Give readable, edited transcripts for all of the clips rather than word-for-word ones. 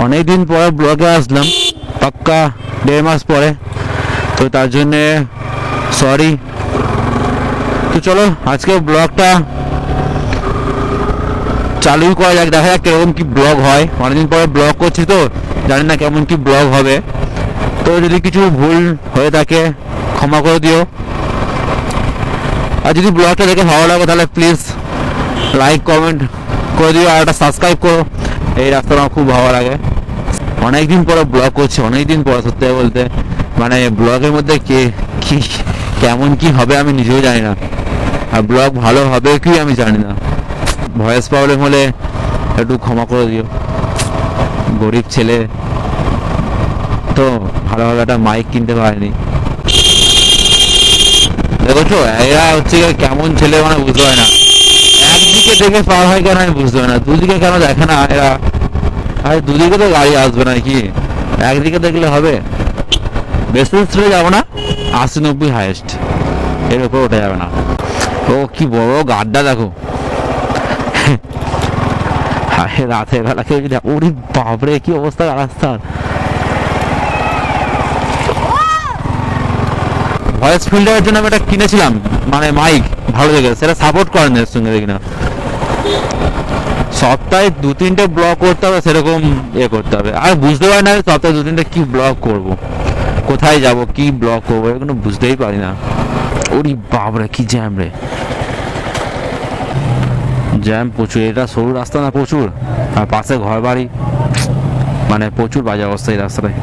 অনেকদিন পরে ব্লগে আসলাম, পাক্কা 1.5 মাস পরে, তো তার জন্যে সরি। তো চলো আজকে ব্লগটা চালুই করা যাক, দেখা যাক কিরকম কি ব্লগ হয়। অনেকদিন পরে ব্লগ করছি তো জানি না কেমন কি ব্লগ হবে। তো যদি কিছু ভুল হয়ে থাকে ক্ষমা করে দিও, আর যদি ব্লগটা দেখে ভালো লাগে তাহলে প্লিজ লাইক কমেন্ট করে দিও আর একটা সাবস্ক্রাইব করো। এই রাস্তাটা আমার খুব ভালো লাগে। অনেকদিন পরে ব্লগ করছি, অনেকদিন পরে সত্যি বলতে, মানে ব্লগের মধ্যে কে কি কেমন কি হবে আমি নিজেও জানি না, আর ব্লগ ভালো হবে কি আমি জানি না। ভয়েস প্রবলেম হলে একটু ক্ষমা করে দিও, গরিব ছেলে তো ভালোভাবে একটা মাইক কিনতে পারিনি। দেখছো এরা হচ্ছে কেমন ছেলে, মানে বুঝতে হয় না, একদিকে দেখে পার হয় কেন আমি বুঝতে পারি না, দুদিকে কেন দেখে না এরা। আরে দুদিকে তো গাড়ি আসবে না কি, একদিকে দেখলে হবে? বেশি স্পিডে যাবো না, 80-90 হাইয়েস্ট, এর উপর ওঠা যাবে না। ও কি বড় গাড্ডা দেখো, রাতের বেলা কেউ যদি, ওরে বাপরে কি অবস্থা রাস্তার। ভয়েস ফিল্টারের জন্য আমি এটা কিনেছিলাম, মানে মাইক ভালো দেখে, সেটা সাপোর্ট করেন এর সঙ্গে দেখি না। সপ্তাহে 2-3টে ব্লগ করতে হবে, সেরকম করতে হবে। আর বুঝতে পারি না সপ্তাহে 2-3টে কি ব্লগ করব, কোথায় যাব, কি ব্লগ করবো, এগুলো বুঝতেই পারি না। ওরে বাপরে কি জ্যাম রে, জ্যাম প্রচুর। এটা সরু রাস্তা না প্রচুর, আর পাশে ঘর বাড়ি, মানে প্রচুর বাজে অবস্থা এই রাস্তাটায়।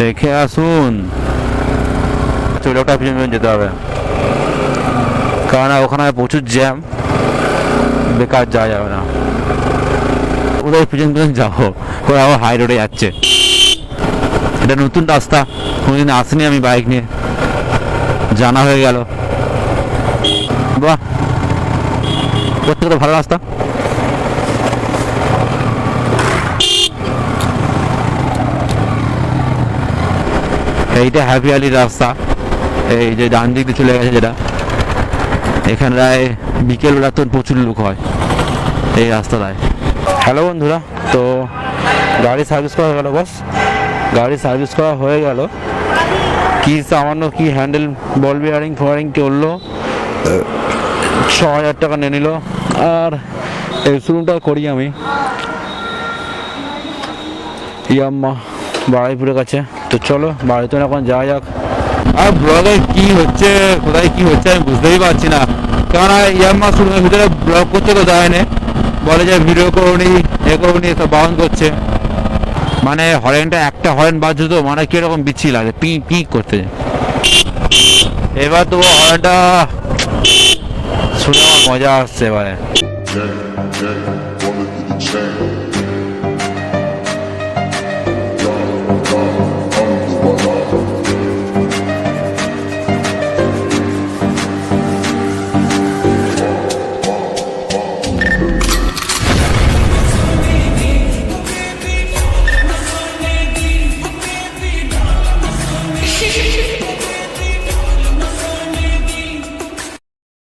দেখে আসুন, চৌরাটা পিছন যেতে হবে, কারণ ওখানে প্রচুর জ্যাম, বেকার যাওয়া যাবে না। ওদের পিছন যাবো, ওরা আবার হাই রোডে যাচ্ছে। এটা নতুন রাস্তা, কোনোদিন আসিনি আমি বাইক নিয়ে, জানা হয়ে গেল। বাহ, প্রত্যেকটা ভালো রাস্তা। এইটা হ্যাপি ভ্যালির রাস্তা, এই যে ডান দিক দিয়ে চলে গেছে যেটা, এখানটায় বিকেলবেলা তো প্রচুর লোক হয় এই রাস্তাটায়। হ্যালো বন্ধুরা, তো গাড়ি সার্ভিস করা গেল, বস গাড়ি সার্ভিস করা হয়ে গেল। কি সামান্য কি হ্যান্ডেল বল বিয়ারিং ফোয়ারিং করলো, 6,000 টাকা নিয়ে নিল। আর এই শোরুমটা করি আমি ইয়াম্মা বাড়াইপুরের কাছে। তো চলো বাড়িতে এখন যাওয়া যাক। আর ব্লগে কি হচ্ছে, কোথায় কি হচ্ছে আমি বুঝতেই পারছি না, কেননা ইয়াম্মা শোরুমের ভিতরে ব্লগ করতে তো দেয় না, বলে যে ভিডিও করুনি এ করুনি, সব বারণ করছে। মানে হরেনটা একটা হরেন বাজছে তো মানে কিরকম বিচ্ছি লাগে, পি পি করতে। এবার তো হরেনটা শুনে আমার মজা আসছে এবারে।